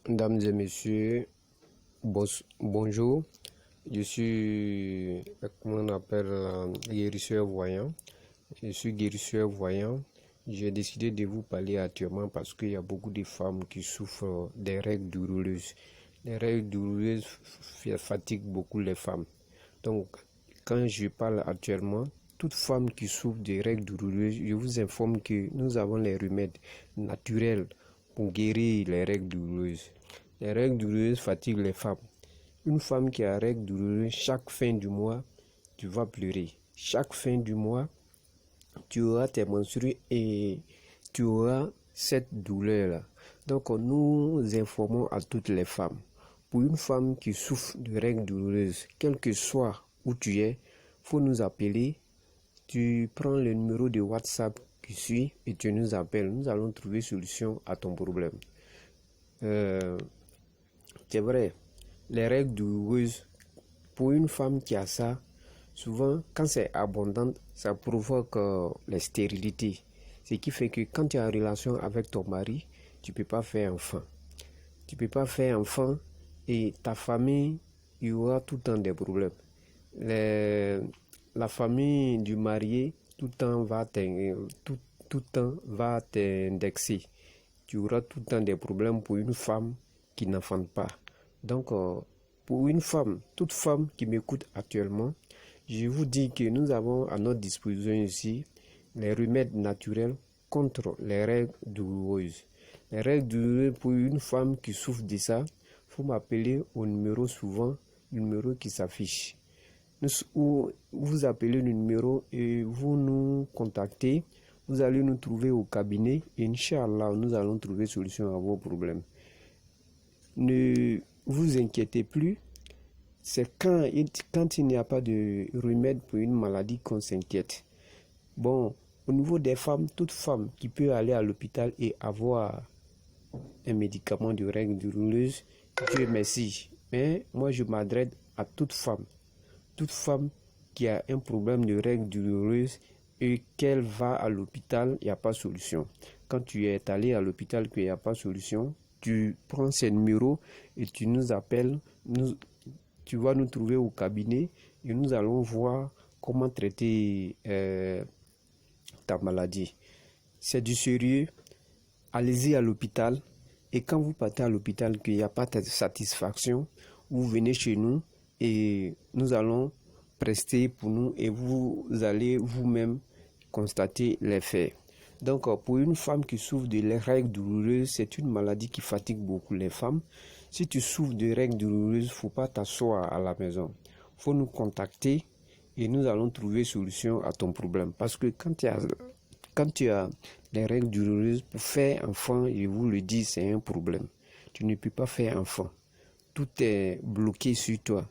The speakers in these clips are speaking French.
Mesdames et messieurs, bonjour. Je suis, comment on appelle, guérisseur voyant. Je suis guérisseur voyant. J'ai décidé de vous parler actuellement parce qu'il y a beaucoup de femmes qui souffrent des règles douloureuses. Les règles douloureuses fatiguent beaucoup les femmes. Donc, quand je parle actuellement, toute femme qui souffre des règles douloureuses, je vous informe que nous avons les remèdes naturels pour guérir les règles douloureuses. Les règles douloureuses fatiguent les femmes. Une femme qui a règles douloureuses, chaque fin du mois, tu vas pleurer. Chaque fin du mois, tu auras tes menstrues et tu auras cette douleur-là. Donc, nous informons à toutes les femmes. Pour une femme qui souffre de règles douloureuses, quel que soit où tu es, il faut nous appeler. Tu prends le numéro de WhatsApp qui suit et tu nous appelles. Nous allons trouver solution à ton problème. C'est vrai, les règles douloureuses, pour une femme qui a ça, souvent, quand c'est abondant, ça provoque la stérilité. Ce qui fait que quand tu es en relation avec ton mari, tu ne peux pas faire enfant. Tu ne peux pas faire enfant et ta famille, il y aura tout le temps des problèmes. La famille du marié, tout le temps va t'indexer. Tu auras tout le temps des problèmes pour une femme qui n'enfante pas. Donc, pour une femme, toute femme qui m'écoute actuellement, je vous dis que nous avons à notre disposition ici les remèdes naturels contre les règles douloureuses. Les règles douloureuses, pour une femme qui souffre de ça, il faut m'appeler au numéro suivant, le numéro qui s'affiche. Vous appelez le numéro et vous nous contactez. Vous allez nous trouver au cabinet. Inch'Allah, nous allons trouver solution à vos problèmes. Ne vous inquiétez plus. C'est quand il n'y a pas de remède pour une maladie qu'on s'inquiète. Bon, au niveau des femmes, toute femme qui peut aller à l'hôpital et avoir un médicament de règles douloureuses, Dieu merci. Mais moi, je m'adresse à toute femme qui a un problème de règles douloureuses et qu'elle va à l'hôpital, il n'y a pas de solution. Quand tu es allé à l'hôpital qu'il n'y a pas de solution, tu prends ces numéros et tu nous appelles. Tu vas nous trouver au cabinet et nous allons voir comment traiter ta maladie. C'est du sérieux. Allez-y à l'hôpital et quand vous partez à l'hôpital qu'il n'y a pas de satisfaction, vous venez chez nous et nous allons prester pour nous et vous allez vous-même constater les faits. Donc, pour une femme qui souffre de règles douloureuses, c'est une maladie qui fatigue beaucoup les femmes. Si tu souffres de règles douloureuses, il ne faut pas t'asseoir à la maison. Il faut nous contacter et nous allons trouver solution à ton problème. Parce que quand tu as les règles douloureuses, pour faire enfant, je vous le dis, c'est un problème. Tu ne peux pas faire enfant. Tout est bloqué sur toi.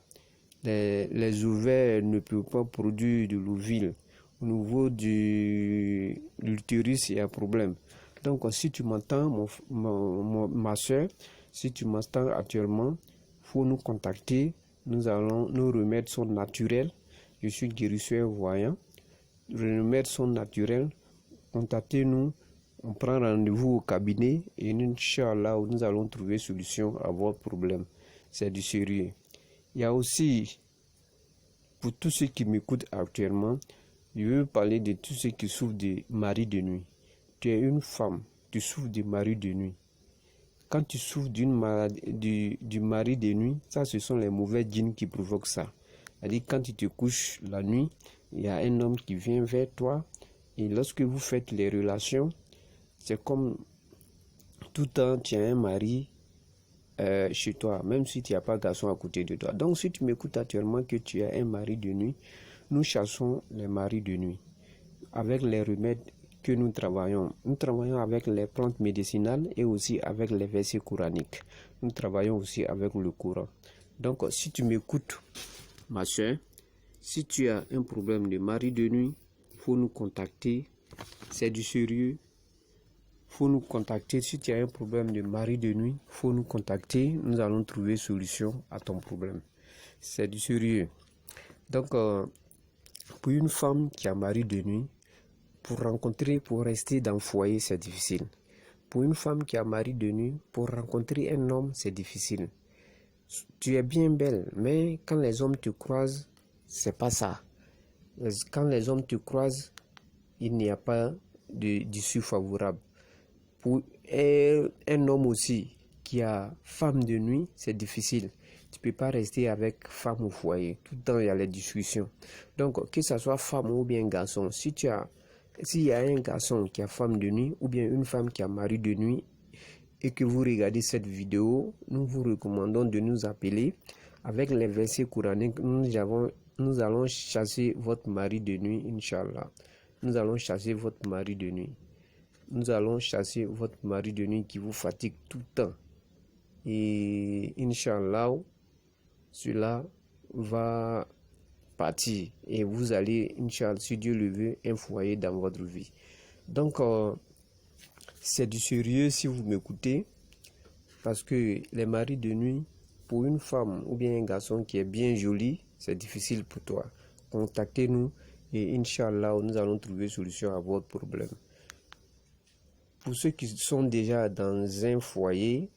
Les ovaires ne peuvent pas produire de l'ovule. Au niveau de l'utérus, il y a un problème. Donc, si tu m'entends, ma soeur, si tu m'entends actuellement, il faut nous contacter. Nos remèdes sont naturels. Je suis guérisseur voyant. Les remèdes sont naturels. Contactez-nous. On prend rendez-vous au cabinet et Inch'Allah, nous allons trouver solution à votre problème. C'est du sérieux. Il y a aussi, pour tous ceux qui m'écoutent actuellement, je veux parler de tous ceux qui souffrent de mari de nuit. Tu es une femme, tu souffres de mari de nuit. Quand tu souffres du mari de nuit, ça ce sont les mauvais djinns qui provoquent ça. C'est-à-dire quand tu te couches la nuit, il y a un homme qui vient vers toi et lorsque vous faites les relations, c'est comme tout le temps tu as un mari chez toi, même si tu n'as pas de garçon à côté de toi. Donc si tu m'écoutes actuellement que tu as un mari de nuit, nous chassons les maris de nuit avec les remèdes que nous travaillons. Nous travaillons avec les plantes médicinales et aussi avec les versets coraniques. Nous travaillons aussi avec le Coran. Donc si tu m'écoutes, ma soeur, si tu as un problème de mari de nuit, il faut nous contacter. C'est du sérieux. Faut nous contacter. Si tu as un problème de mari de nuit, faut nous contacter. Nous allons trouver solution à ton problème. C'est du sérieux. Donc, pour une femme qui a mari de nuit, pour rester dans le foyer, c'est difficile. Pour une femme qui a mari de nuit, pour rencontrer un homme, c'est difficile. Tu es bien belle, mais quand les hommes te croisent, c'est pas ça. Quand les hommes te croisent, il n'y a pas d'issue favorable. Pour un homme aussi qui a femme de nuit, c'est difficile. Tu ne peux pas rester avec femme au foyer. Tout le temps, il y a les discussions. Donc, que ce soit femme ou bien garçon, s'il y a un garçon qui a femme de nuit ou bien une femme qui a mari de nuit et que vous regardez cette vidéo, nous vous recommandons de nous appeler. Avec les versets coraniques, nous allons chasser votre mari de nuit, Inch'Allah. Nous allons chasser votre mari de nuit. Nous allons chasser votre mari de nuit qui vous fatigue tout le temps. Et Inch'Allah, cela va partir. Et vous allez, Inch'Allah, si Dieu le veut, un foyer dans votre vie. Donc, c'est du sérieux si vous m'écoutez. Parce que les maris de nuit, pour une femme ou bien un garçon qui est bien joli, c'est difficile pour toi. Contactez-nous et Inch'Allah, nous allons trouver solution à votre problème. Pour ceux qui sont déjà dans un foyer,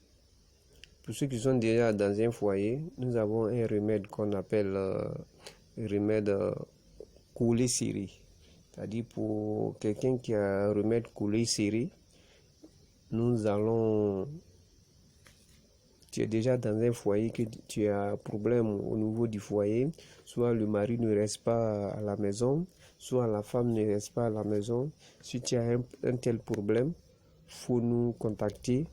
nous avons un remède qu'on appelle remède collé serré. C'est-à-dire pour quelqu'un qui a un remède collé serré, tu es déjà dans un foyer, que tu as un problème au niveau du foyer, soit le mari ne reste pas à la maison, soit la femme ne reste pas à la maison. Si tu as un tel problème, il faut nous contacter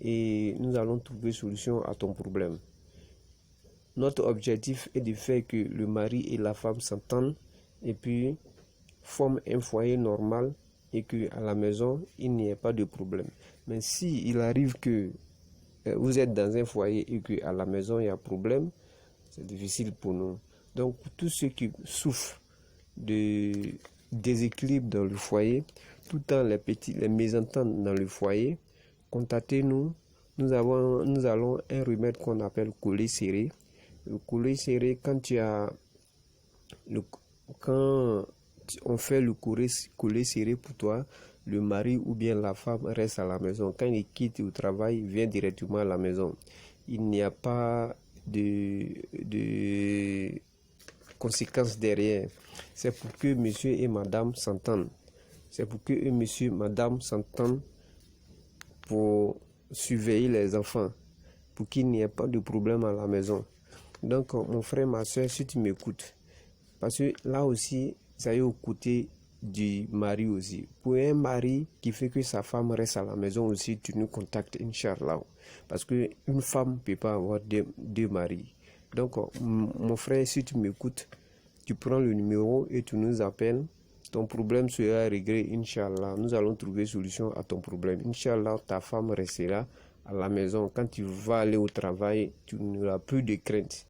et nous allons trouver solution à ton problème. Notre objectif est de faire que le mari et la femme s'entendent et puis forment un foyer normal et qu'à la maison, il n'y ait pas de problème. Mais si il arrive que vous êtes dans un foyer et qu'à la maison il y a problème, c'est difficile pour nous. Donc pour tous ceux qui souffrent de déséquilibre dans le foyer, tout le temps les mésententes dans le foyer, contactez-nous. Nous allons un remède qu'on appelle collé serré. Le collé serré, quand on fait le collé serré pour toi, le mari ou bien la femme reste à la maison. Quand il quitte au travail, il vient directement à la maison. Il n'y a pas de conséquences derrière. C'est pour que monsieur et madame s'entendent. C'est pour que monsieur et madame s'entendent pour surveiller les enfants, pour qu'il n'y ait pas de problème à la maison. Donc, mon frère, ma soeur, si tu m'écoutes, parce que là aussi, ça est aux côtés du mari aussi. Pour un mari qui fait que sa femme reste à la maison aussi, tu nous contactes, Inch'Allah. Parce qu'une femme ne peut pas avoir deux maris. Donc, mon frère, si tu m'écoutes, tu prends le numéro et tu nous appelles. Ton problème sera réglé, Inch'Allah. Nous allons trouver solution à ton problème. Inch'Allah, ta femme restera à la maison. Quand tu vas aller au travail, tu n'auras plus de crainte.